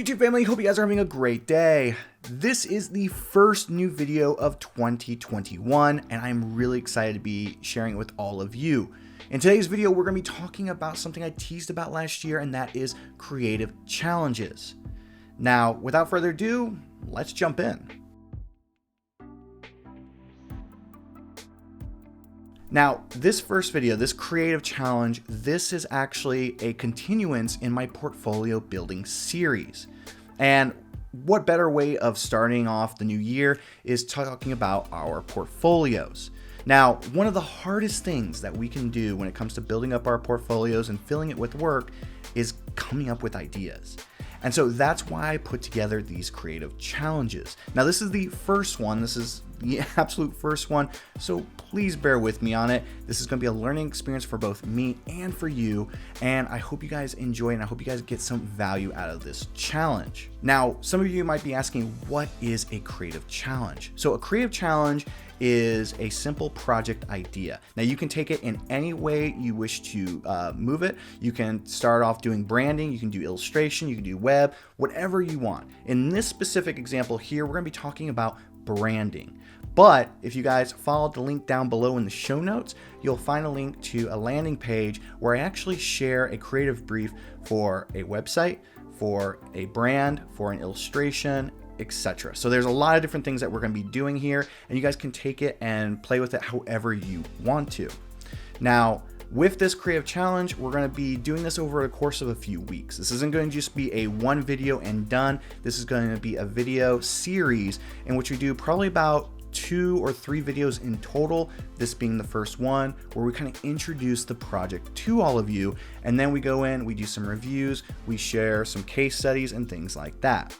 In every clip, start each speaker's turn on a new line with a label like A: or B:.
A: YouTube family, hope you guys are having a great day. This is the first new video of 2021 and I'm really excited to be sharing it with all of you. In today's video, we're going to be talking about something I teased about last year, and that is creative challenges. Now, without further ado, let's jump in. Now, this first video, this creative challenge, this is actually a continuance in my portfolio building series. And what better way of starting off the new year is talking about our portfolios. Now, one of the hardest things that we can do when it comes to building up our portfolios and filling it with work is coming up with ideas. And so that's why I put together these creative challenges. Now, this is the first one. This is the absolute first one. So please bear with me on it. This is going to be a learning experience for both me and for you. And I hope you guys enjoy and I hope you guys get some value out of this challenge. Now, some of you might be asking, what is a creative challenge? So a creative challenge is a simple project idea. Now you can take it in any way you wish to move it. You can start off doing branding, you can do illustration, you can do web, whatever you want. In this specific example here, we're gonna be talking about branding. But if you guys follow the link down below in the show notes, you'll find a link to a landing page where I actually share a creative brief for a website, for a brand, for an illustration, etc. So there's a lot of different things that we're going to be doing here, and you guys can take it and play with it however you want to. Now, with this creative challenge, we're going to be doing this over the course of a few weeks. This isn't going to just be a one video and done. This is going to be a video series in which we do probably about 2 or 3 videos in total, this being the first one, where we kind of introduce the project to all of you, and then we go in, we do some reviews, we share some case studies and things like that.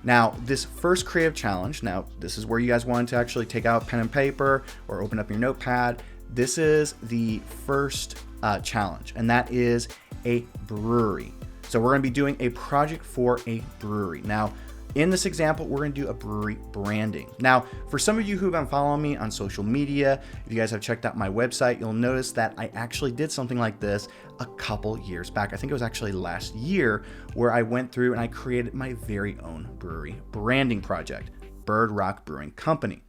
A: Now, this first creative challenge, now this is where you guys want to actually take out pen and paper or open up your notepad. This is the first challenge, and that is a brewery. So we're going to be doing a project for a brewery. Now, in this example, we're going to do a brewery branding. Now, for some of you who've been following me on social media, if you guys have checked out my website, you'll notice that I actually did something like this a couple years back. I think it was actually last year, where I went through and I created my very own brewery branding project, Bird Rock Brewing Company.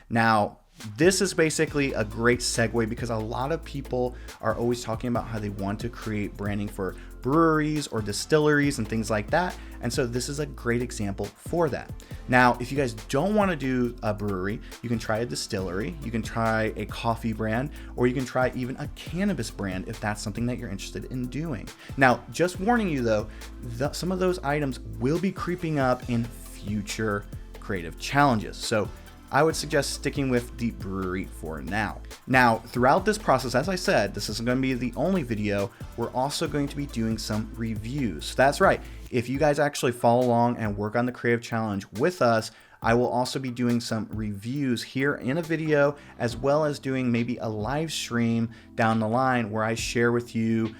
A: Now, this is basically a great segue because a lot of people are always talking about how they want to create branding for breweries or distilleries and things like that. And so this is a great example for that. Now, if you guys don't want to do a brewery, you can try a distillery, you can try a coffee brand, or you can try even a cannabis brand if that's something that you're interested in doing. Now, just warning you though, some of those items will be creeping up in future creative challenges. So I would suggest sticking with the brewery for now. Now, throughout this process, as I said, this isn't going to be the only video. We're also going to be doing some reviews. That's right. If you guys actually follow along and work on the creative challenge with us, I will also be doing some reviews here in a video, as well as doing maybe a live stream down the line where I share with you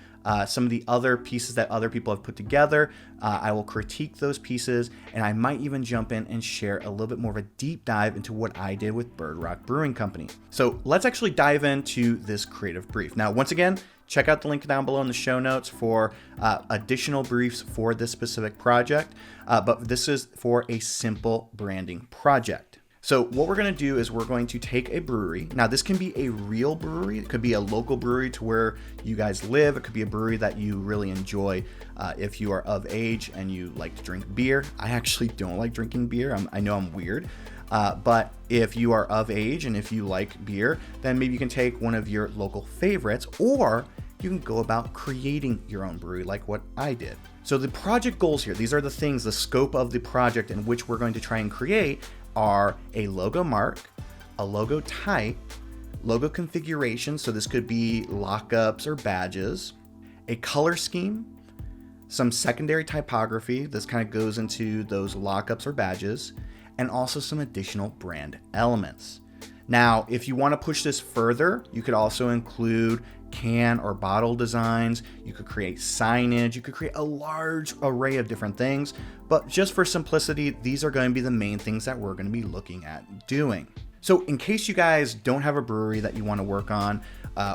A: some of the other pieces that other people have put together. I will critique those pieces, and I might even jump in and share a little bit more of a deep dive into what I did with Bird Rock Brewing Company. So let's actually dive into this creative brief. Now, once again, check out the link down below in the show notes for additional briefs for this specific project, but this is for a simple branding project. So what we're going to do is we're going to take a brewery. Now, this can be a real brewery. It could be a local brewery to where you guys live. It could be a brewery that you really enjoy if you are of age and you like to drink beer. I actually don't like drinking beer. I know I'm weird. But if you are of age and if you like beer, then maybe you can take one of your local favorites, or you can go about creating your own brewery like what I did. So the project goals here, these are the things, the scope of the project in which we're going to try and create are a logo mark, a logo type, logo configuration, so this could be lockups or badges, a color scheme, some secondary typography, this kind of goes into those lockups or badges, and also some additional brand elements. Now, if you want to push this further, you could also include can or bottle designs, you could create signage, you could create a large array of different things, but just for simplicity, these are going to be the main things that we're going to be looking at doing. So in case you guys don't have a brewery that you want to work on,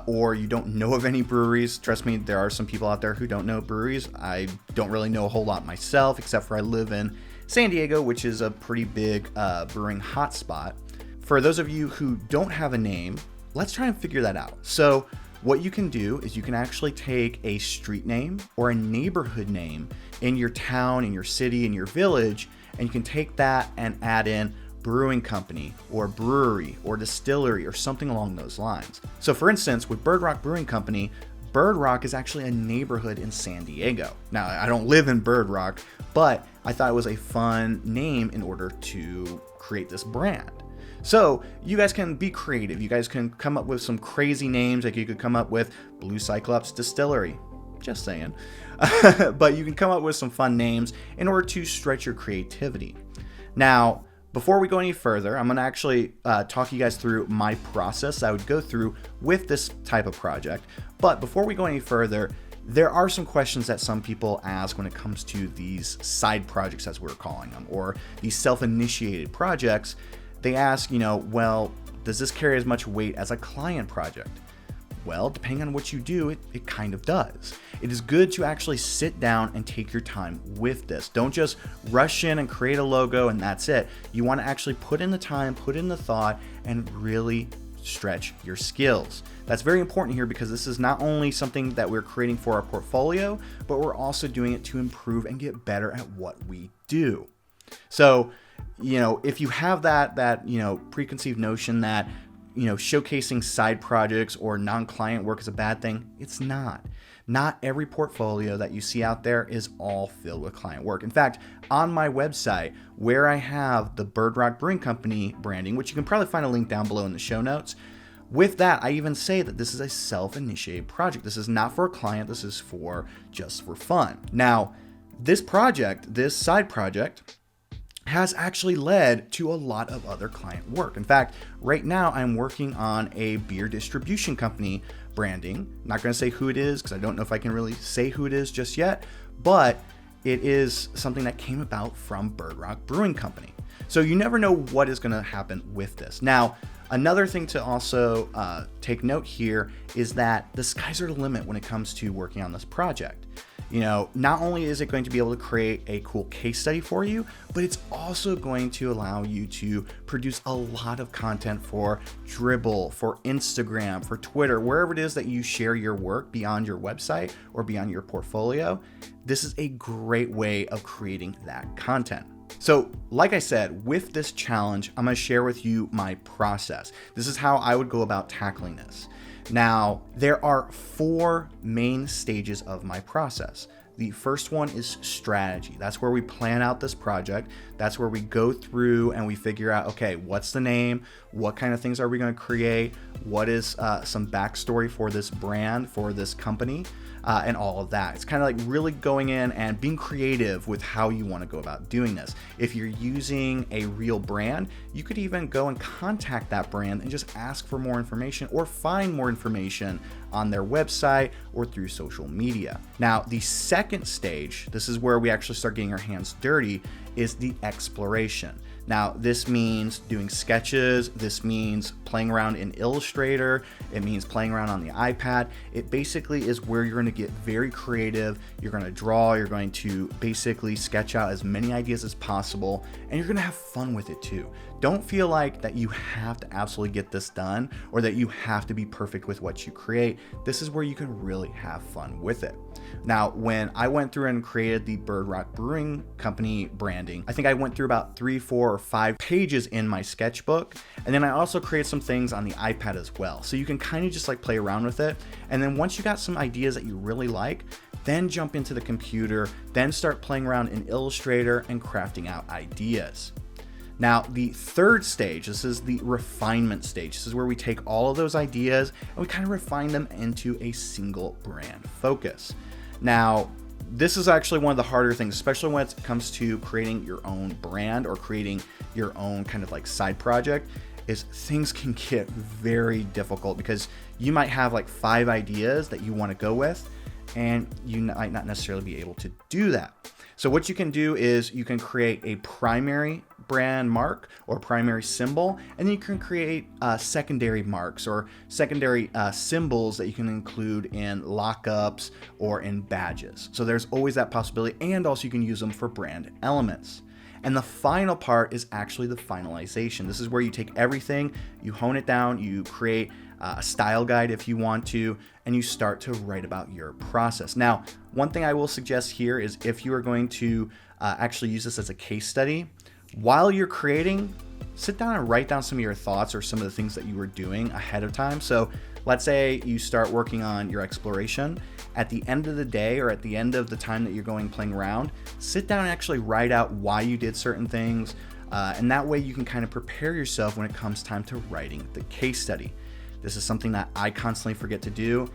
A: or you don't know of any breweries, trust me, there are some people out there who don't know breweries. I don't really know a whole lot myself, except for I live in San Diego, which is a pretty big brewing hotspot. For those of you who don't have a name, let's try and figure that out. So what you can do is you can actually take a street name or a neighborhood name in your town, in your city, in your village, and you can take that and add in brewing company or brewery or distillery or something along those lines. So for instance, with Bird Rock Brewing Company, Bird Rock is actually a neighborhood in San Diego. Now, I don't live in Bird Rock, but I thought it was a fun name in order to create this brand. So you guys can be creative. You guys can come up with some crazy names. Like you could come up with Blue Cyclops Distillery, just saying. But you can come up with some fun names in order to stretch your creativity. Now, before we go any further, I'm going to actually talk you guys through my process I would go through with this type of project. But before we go any further, there are some questions that some people ask when it comes to these side projects, as we're calling them, or these self-initiated projects. They ask, well, does this carry as much weight as a client project? Well, depending on what you do, it kind of does. It is good to actually sit down and take your time with this. Don't just rush in and create a logo and that's it. You want to actually put in the time, put in the thought, and really stretch your skills. That's very important here because this is not only something that we're creating for our portfolio, but we're also doing it to improve and get better at what we do. So, if you have that preconceived notion that showcasing side projects or non-client work is a bad thing, it's not. Not every portfolio that you see out there is all filled with client work. In fact, on my website, where I have the Bird Rock Brewing Company branding, which you can probably find a link down below in the show notes, with that, I even say that this is a self-initiated project. This is not for a client. This is just for fun. Now, this project, this side project, has actually led to a lot of other client work. In fact, right now I'm working on a beer distribution company branding. Not going to say who it is because I don't know if I can really say who it is just yet, but it is something that came about from Bird Rock Brewing Company. So you never know what is going to happen with this. Now, another thing to also take note here is that the skies are the limit when it comes to working on this project. Not only is it going to be able to create a cool case study for you, but it's also going to allow you to produce a lot of content for Dribbble, for Instagram, for Twitter, wherever it is that you share your work beyond your website or beyond your portfolio. This is a great way of creating that content. So, like I said, with this challenge, I'm going to share with you my process. This is how I would go about tackling this. Now, there are 4 main stages of my process. The first one is strategy. That's where we plan out this project. That's where we go through and we figure out, okay, what's the name? What kind of things are we going to create? What is some backstory for this brand, for this company, and all of that. It's kind of like really going in and being creative with how you want to go about doing this. If you're using a real brand, you could even go and contact that brand and just ask for more information or find more information on their website or through social media. Now, the second stage, this is where we actually start getting our hands dirty, is the exploration. Now, this means doing sketches. This means playing around in Illustrator. It means playing around on the iPad. It basically is where you're going to get very creative. You're going to draw. You're going to basically sketch out as many ideas as possible, and you're going to have fun with it too. Don't feel like that you have to absolutely get this done or that you have to be perfect with what you create. This is where you can really have fun with it. Now, when I went through and created the Bird Rock Brewing Company branding, I think I went through about 3, 4, or 5 pages in my sketchbook. And then I also created some things on the iPad as well. So you can kind of just like play around with it. And then once you got some ideas that you really like, then jump into the computer, then start playing around in Illustrator and crafting out ideas. Now, the third stage, this is the refinement stage. This is where we take all of those ideas and we kind of refine them into a single brand focus. Now, this is actually one of the harder things, especially when it comes to creating your own brand or creating your own kind of like side project, is things can get very difficult because you might have like 5 ideas that you want to go with and you might not necessarily be able to do that. So what you can do is you can create a primary brand mark or primary symbol, and then you can create secondary marks or secondary symbols that you can include in lockups or in badges. So there's always that possibility, and also you can use them for brand elements. And the final part is actually the finalization. This is where you take everything, you hone it down, you create a style guide if you want to, and you start to write about your process. Now, one thing I will suggest here is if you are going to actually use this as a case study, while you're creating, sit down and write down some of your thoughts or some of the things that you were doing ahead of time. So let's say you start working on your exploration. At the end of the day or at the end of the time that you're playing around, sit down and actually write out why you did certain things. And that way you can kind of prepare yourself when it comes time to writing the case study. This is something that I constantly forget to do.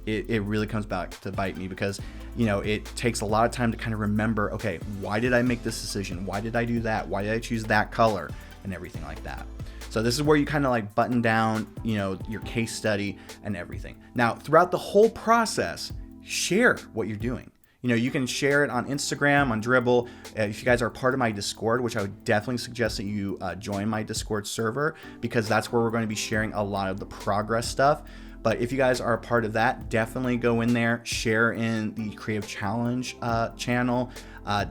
A: It really comes back to bite me because, it takes a lot of time to kind of remember, okay, why did I make this decision? Why did I do that? Why did I choose that color? And everything like that. So this is where you kind of like button down, your case study and everything. Now, throughout the whole process, share what you're doing. You can share it on Instagram, on Dribbble. If you guys are part of my Discord, which I would definitely suggest that you join my Discord server, because that's where we're going to be sharing a lot of the progress stuff. But if you guys are a part of that, definitely go in there, share in the Creative Challenge channel.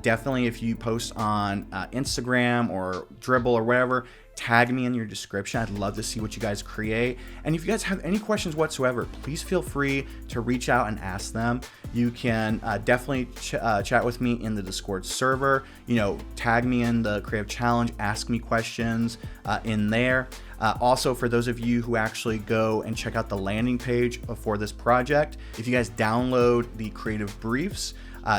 A: Definitely if you post on Instagram or Dribbble or whatever, tag me in your description. I'd love to see what you guys create. And if you guys have any questions whatsoever, please feel free to reach out and ask them. You can definitely chat with me in the Discord server. Tag me in the Creative Challenge, ask me questions in there. Also, for those of you who actually go and check out the landing page for this project, if you guys download the creative briefs,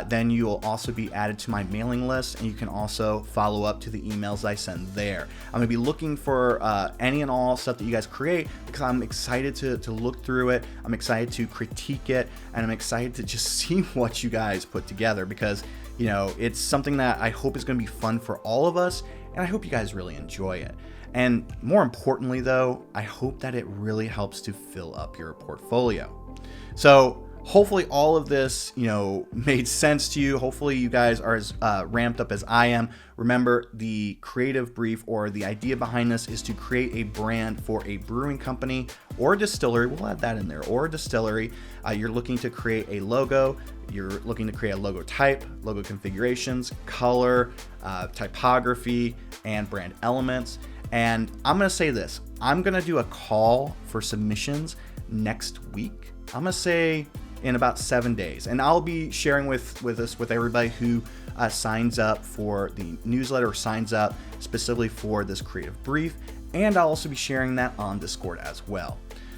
A: then you will also be added to my mailing list, and you can also follow up to the emails I send there. I'm gonna be looking for any and all stuff that you guys create because I'm excited to look through it. I'm excited to critique it, and I'm excited to just see what you guys put together because it's something that I hope is gonna be fun for all of us, and I hope you guys really enjoy it. And more importantly though, I hope that it really helps to fill up your portfolio. So hopefully all of this, made sense to you. Hopefully you guys are as ramped up as I am. Remember, the creative brief or the idea behind this is to create a brand for a brewing company or a distillery. We'll add that in there, or a distillery. You're looking to create a logo. You're looking to create a logo type, logo configurations, color, typography, and brand elements. And I'm going to say this, I'm going to do a call for submissions next week. I'm going to say in about 7 days, and I'll be sharing with everybody who signs up for the newsletter or signs up specifically for this creative brief, and I'll also be sharing that on Discord as well.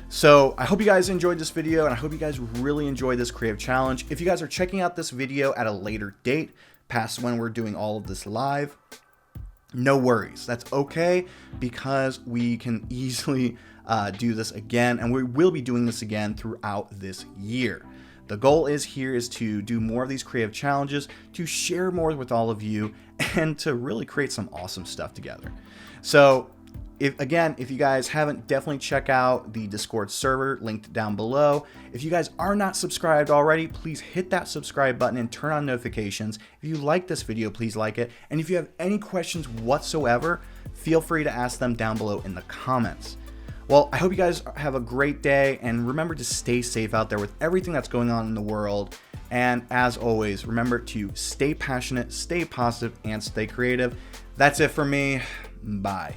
A: So I hope you guys enjoyed this video, and I hope you guys really enjoyed this creative challenge. If you guys are checking out this video at a later date, past when we're doing all of this live, no worries. That's okay, because we can easily do this again, and we will be doing this again throughout this year. The goal is to do more of these creative challenges, to share more with all of you, and to really create some awesome stuff together. So if you guys haven't, definitely check out the Discord server linked down below. If you guys are not subscribed already, please hit that subscribe button and turn on notifications. If you like this video, please like it. And if you have any questions whatsoever, feel free to ask them down below in the comments. Well, I hope you guys have a great day, and remember to stay safe out there with everything that's going on in the world. And as always, remember to stay passionate, stay positive, and stay creative. That's it for me. Bye.